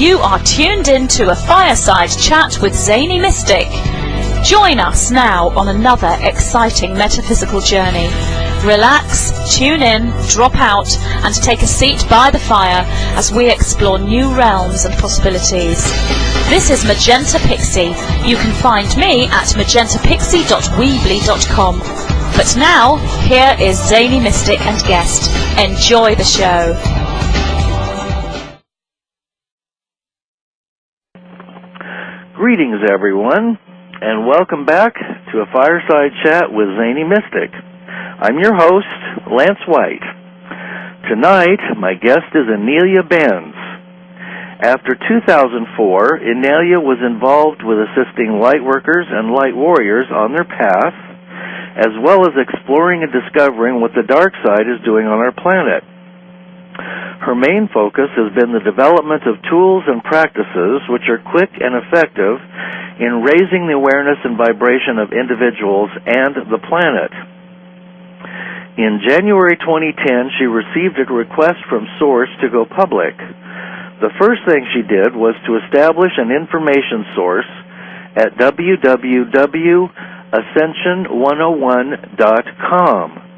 You are tuned in to a Fireside chat with Zany Mystic. Join us now on another exciting metaphysical journey. Relax, tune in, drop out, and take a seat by the fire as we explore new realms and possibilities. This is Magenta Pixie. You can find me at magentapixie.weebly.com. But now, here is Zany Mystic and guest. Enjoy the show. Greetings, everyone, and welcome back to a Fireside chat with Zany Mystic. I'm your host, Lance White. Tonight, my guest is Inelia Benz. After 2004, Inelia was involved with assisting light workers and light warriors on their path, as well as exploring and discovering what the dark side is doing on our planet. Her main focus has been the development of tools and practices which are quick and effective in raising the awareness and vibration of individuals and the planet. In January 2010, she received a request from Source to go public. The first thing she did was to establish an information source at www.ascension101.com.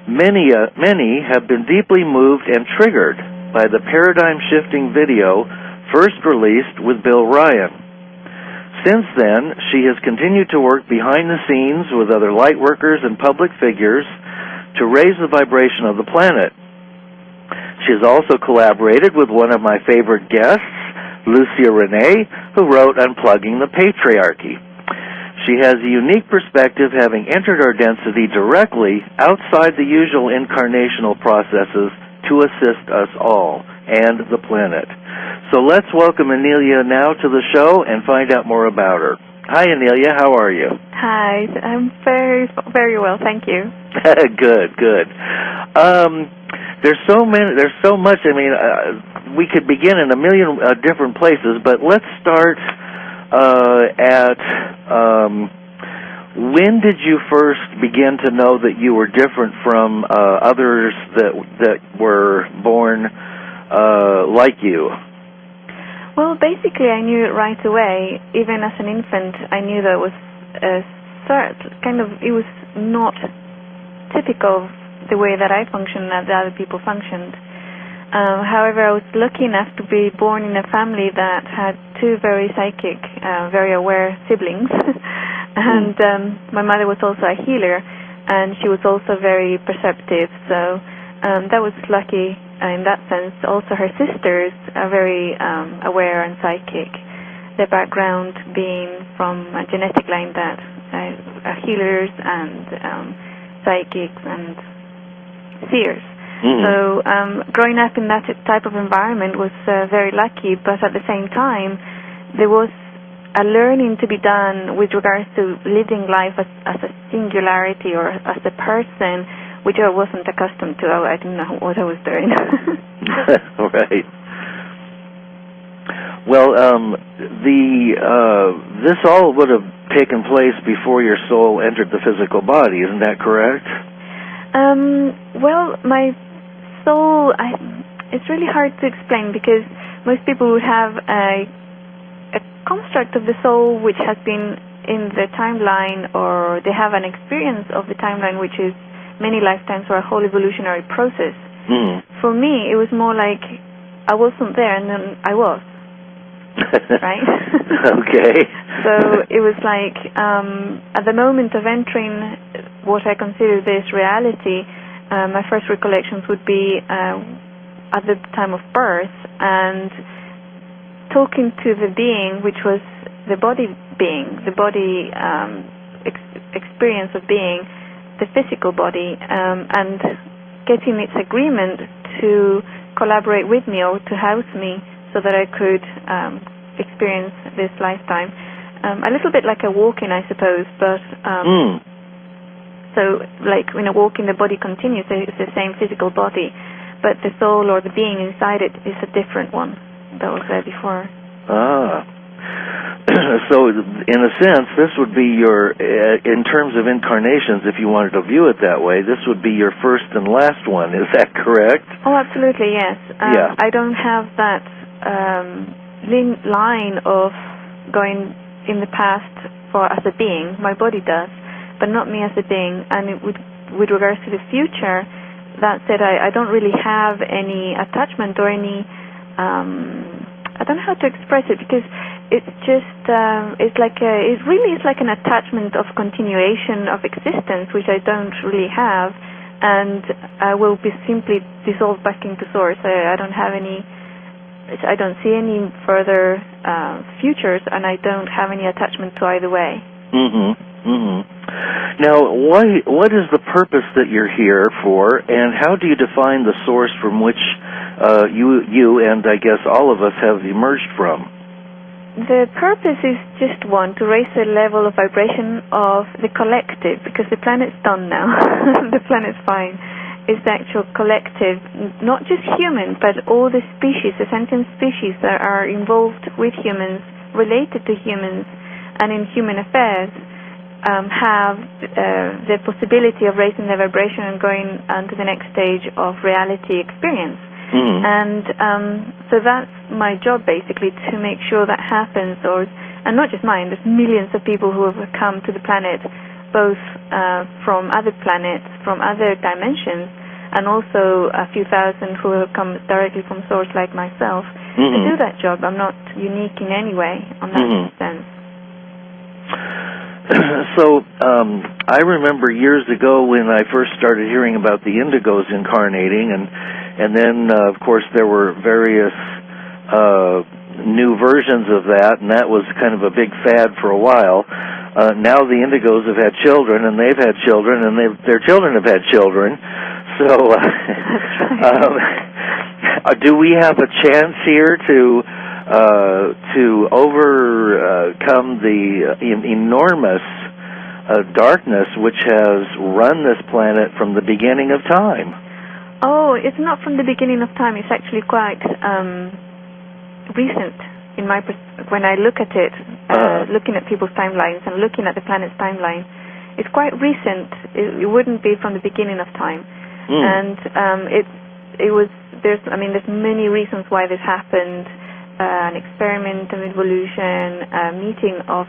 Many have been deeply moved and triggered by the paradigm-shifting video first released with Bill Ryan. Since then, she has continued to work behind the scenes with other light workers and public figures to raise the vibration of the planet. She has also collaborated with one of my favorite guests, Lucia Renee, who wrote Unplugging the Patriarchy. She has a unique perspective, having entered our density directly outside the usual incarnational processes to assist us all and the planet. So let's welcome Inelia now to the show and find out more about her. Hi, Inelia. How are you? Hi. I'm very, very well. Thank you. Good. There's so much. I mean, we could begin in a million different places, but let's start when did you first begin to know that you were different from others that were born like you? Well, basically, I knew it right away. Even as an infant, I knew that it was it was not typical of the way that I functioned and that other people functioned. However, I was lucky enough to be born in a family that had two very psychic, very aware siblings. And my mother was also a healer, and she was also very perceptive. So that was lucky in that sense. Also, her sisters are very aware and psychic. Their background being from a genetic line that are healers and psychics and seers. So growing up in that type of environment was very lucky, but at the same time, there was a learning to be done with regards to living life as a singularity or as a person, which I wasn't accustomed to. I didn't know what I was doing. Right. Well, this all would have taken place before your soul entered the physical body, isn't that correct? Well, my soul, it's really hard to explain because most people would have a construct of the soul which has been in the timeline, or they have an experience of the timeline which is many lifetimes or a whole evolutionary process. For me, it was more like I wasn't there and then I was. Right? Okay. So it was like at the moment of entering what I consider this reality, my first recollections would be at the time of birth and talking to the being, which was the body being, the body experience of being, the physical body, and getting its agreement to collaborate with me or to house me so that I could experience this lifetime. A little bit like a walk-in, I suppose, but so like when a walk-in, the body continues, it's the same physical body, but the soul or the being inside it is a different one that was there before. So in a sense, this would be your, in terms of incarnations, if you wanted to view it that way, this would be your first and last one. Is that correct? Oh, absolutely, yes. Yeah. I don't have that line of going in the past as a being. My body does, but not me as a being. And with regards to the future, that said, I don't really have any attachment or any. I don't know how to express it, because it's just it really is like an attachment of continuation of existence, which I don't really have, and I will be simply dissolved back into source. I don't have any. I don't see any further futures, and I don't have any attachment to either way. Now, what is the purpose that you're here for, and how do you define the source from which you and I guess all of us have emerged from? The purpose is just one, to raise the level of vibration of the collective, because the planet's done now. The planet's fine. It's the actual collective, not just human, but all the species, the sentient species that are involved with humans, related to humans, and in human affairs, have the possibility of raising their vibration and going on to the next stage of reality experience. And so that's my job, basically, to make sure that happens. And not just mine, there's millions of people who have come to the planet, both from other planets, from other dimensions, and also a few thousand who have come directly from source, like myself, to do that job. I'm not unique in any way on that sense. So I remember years ago when I first started hearing about the indigos incarnating, and then of course there were various new versions of that, and that was kind of a big fad for a while. Now the indigos have had children, and they've had children, and their children have had children. So do we have a chance here to overcome the enormous darkness which has run this planet from the beginning of time? Oh, it's not from the beginning of time. It's actually quite recent in when I look at it, looking at people's timelines and looking at the planet's timeline. It's quite recent. It wouldn't be from the beginning of time. And there's many reasons why this happened. An experiment, an evolution, a meeting of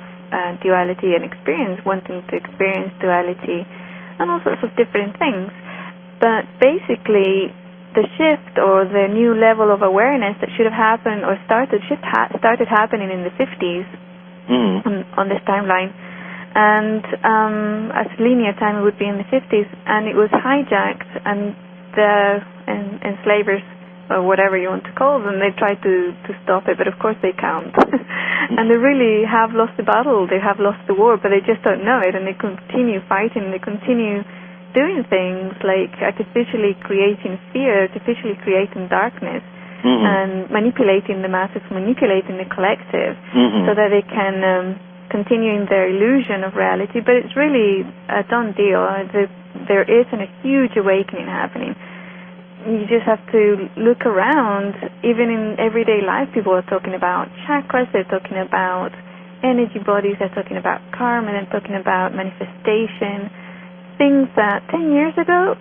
duality and experience, wanting to experience duality, and all sorts of different things. But basically, the shift or the new level of awareness that should have happened or started happening in the 50s on this timeline. And as linear time, it would be in the 50s, and it was hijacked, and the enslavers, or whatever you want to call them, they try to stop it, but of course they can't. And they really have lost the battle, they have lost the war, but they just don't know it, and they continue fighting, they continue doing things like artificially creating fear, artificially creating darkness, and manipulating the masses, manipulating the collective, so that they can continue in their illusion of reality. But it's really a done deal. There is a huge awakening happening. You just have to look around. Even in everyday life, people are talking about chakras, they're talking about energy bodies, they're talking about karma, they're talking about manifestation, things that 10 years ago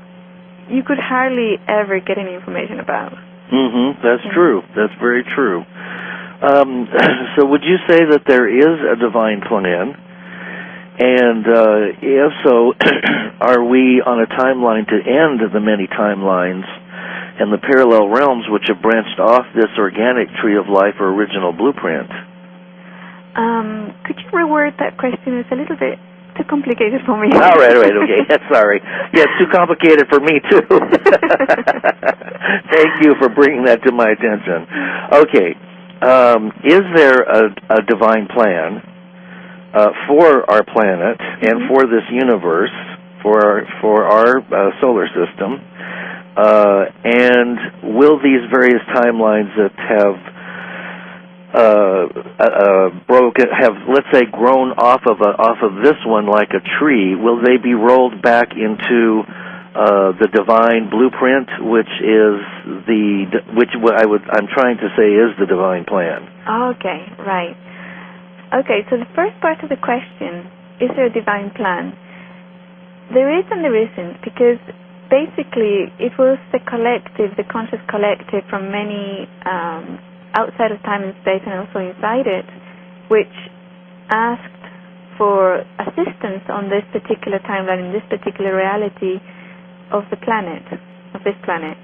you could hardly ever get any information about. That's true. That's very true. So would you say that there is a divine plan? And if so, are we on a timeline to end the many timelines and the parallel realms which have branched off this organic tree of life or original blueprint? Could you reword that question? It's a little bit too complicated for me. All right, okay. Sorry. Yeah, it's too complicated for me, too. Thank you for bringing that to my attention. Okay. Is there a divine plan for our planet and for this universe, for our solar system? And will these various timelines that have let's say, grown off of this one like a tree, will they be rolled back into the divine blueprint, which I'm trying to say is the divine plan? Okay, right. Okay, so the first part of the question, is there a divine plan? There is and there isn't, because basically it was the collective, the conscious collective from many outside of time and space and also inside it, which asked for assistance on this particular timeline, in this particular reality of the planet, of this planet.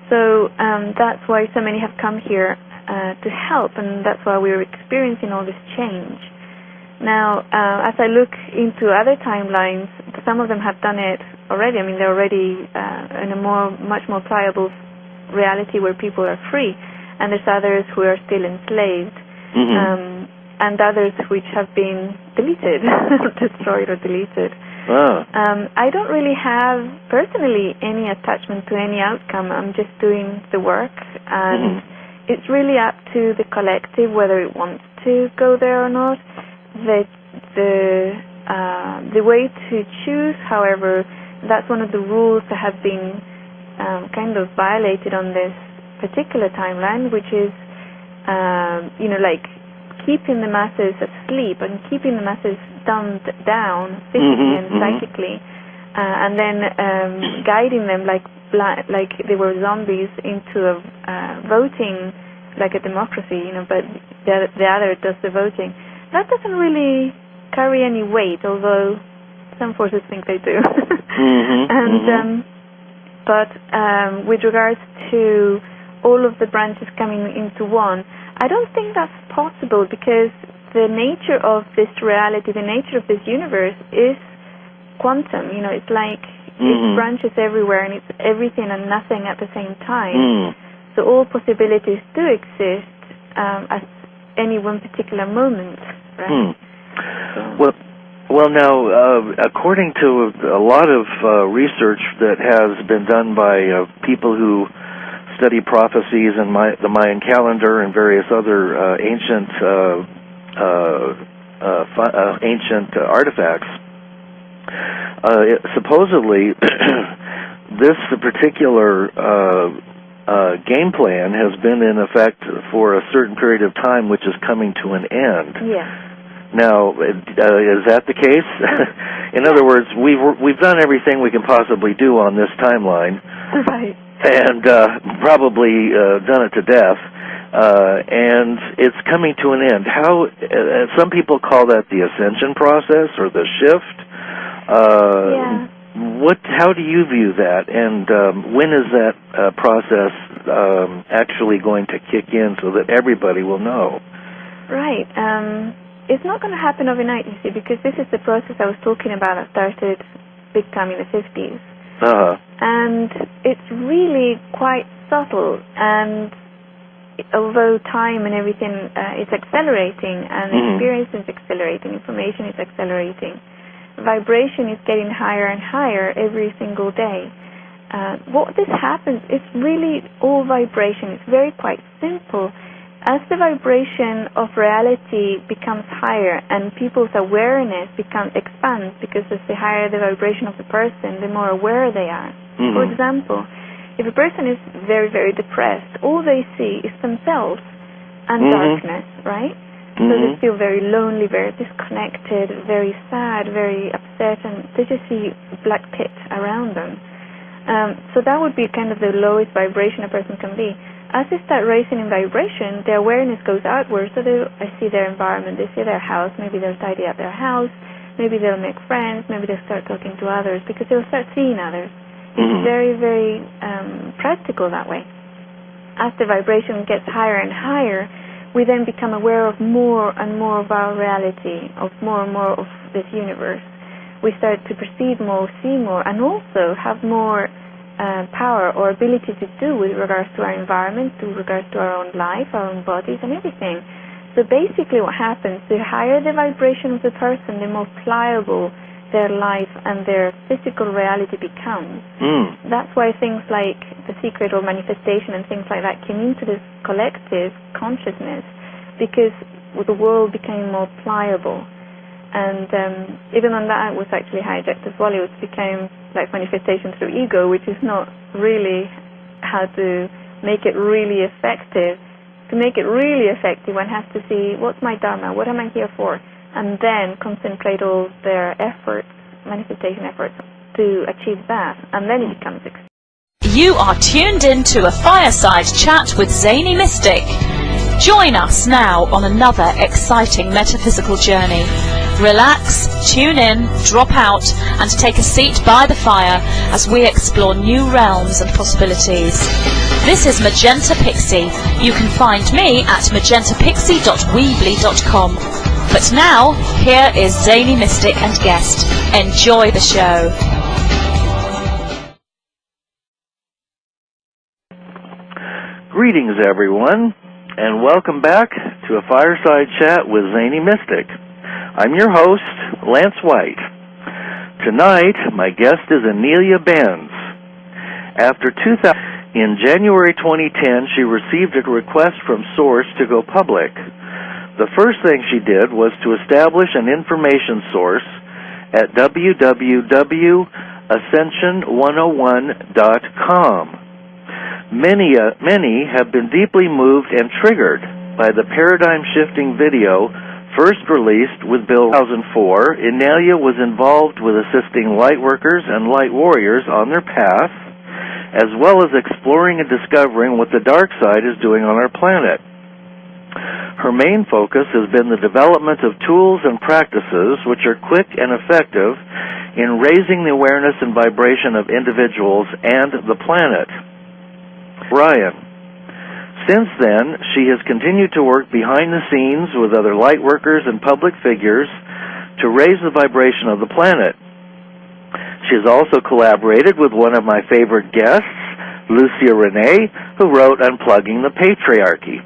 So that's why so many have come here to help, and that's why we're experiencing all this change. Now, as I look into other timelines, some of them have done it already. I mean, they're already in a much more pliable reality where people are free, and there's others who are still enslaved. And others which have been deleted, destroyed or deleted. I don't really have, personally, any attachment to any outcome. I'm just doing the work, and it's really up to the collective whether it wants to go there or not. The way to choose, however, that's one of the rules that have been kind of violated on this particular timeline, which is, like keeping the masses asleep and keeping the masses dumbed down physically and psychically, and then guiding them like they were zombies into voting like a democracy, but the other does the voting. That doesn't really carry any weight, although some forces think they do. But with regards to all of the branches coming into one, I don't think that's possible, because the nature of this reality, the nature of this universe is quantum. It's like it's branches everywhere, and it's everything and nothing at the same time. So all possibilities do exist at any one particular moment, right? Well, now, according to a lot of research that has been done by people who study prophecies and the Mayan calendar and various other ancient artifacts, supposedly this particular game plan has been in effect for a certain period of time, which is coming to an end. Now, is that the case? In other words, we've done everything we can possibly do on this timeline, right? And probably done it to death, and it's coming to an end. How? Some people call that the ascension process or the shift. How do you view that? And when is that process actually going to kick in so that everybody will know? Right. It's not going to happen overnight, you see, because this is the process I was talking about that started big time in the 50s. And it's really quite subtle, and although time and everything is accelerating, and experience is accelerating, information is accelerating, vibration is getting higher and higher every single day. What this happens, it's really all vibration. It's very quite simple. As the vibration of reality becomes higher and people's awareness expands, because as the higher the vibration of the person, the more aware they are. For example, if a person is very, very depressed, all they see is themselves and darkness, right? So they feel very lonely, very disconnected, very sad, very upset, and they just see a black pit around them. So that would be kind of the lowest vibration a person can be. As they start raising in vibration, their awareness goes outward, so they see their environment, they see their house, maybe they'll tidy up their house, maybe they'll make friends, maybe they'll start talking to others, because they'll start seeing others. It's very, very practical that way. As the vibration gets higher and higher, we then become aware of more and more of our reality, of more and more of this universe. We start to perceive more, see more, and also have more power or ability to do with regards to our environment, with regards to our own life, our own bodies, and everything. So basically what happens, the higher the vibration of the person, the more pliable their life and their physical reality becomes. That's why things like The Secret or manifestation and things like that came into this collective consciousness, because the world became more pliable. And even on that, it was actually hijacked as well. It became like manifestation through ego, which is not really how to make it really effective. To make it really effective, one has to see, what's my dharma, what am I here for? And then concentrate all their efforts, manifestation efforts, to achieve that. And then it becomes You are tuned in to a Fireside Chat with Zany Mystic. Join us now on another exciting metaphysical journey. Relax, tune in, drop out, and take a seat by the fire as we explore new realms and possibilities. This is Magenta Pixie. You can find me at magentapixie.weebly.com. But now, here is Zany Mystic and guest. Enjoy the show. Greetings, everyone, and welcome back to a Fireside Chat with Zany Mystic. I'm your host, Lance White. Tonight, my guest is Inelia Benz. In January 2010, she received a request from Source to go public. The first thing she did was to establish an information source at www.ascension101.com. Many have been deeply moved and triggered by the paradigm-shifting video first released with Bill 2004. Inelia was involved with assisting light workers and light warriors on their path, as well as exploring and discovering what the dark side is doing on our planet. Her main focus has been the development of tools and practices which are quick and effective in raising the awareness and vibration of individuals and the planet. Ryan. Since then, she has continued to work behind the scenes with other light workers and public figures to raise the vibration of the planet. She has also collaborated with one of my favorite guests, Lucia Renee, who wrote Unplugging the Patriarchy.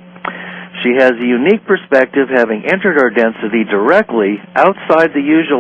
She has a unique perspective, having entered our density directly outside the usual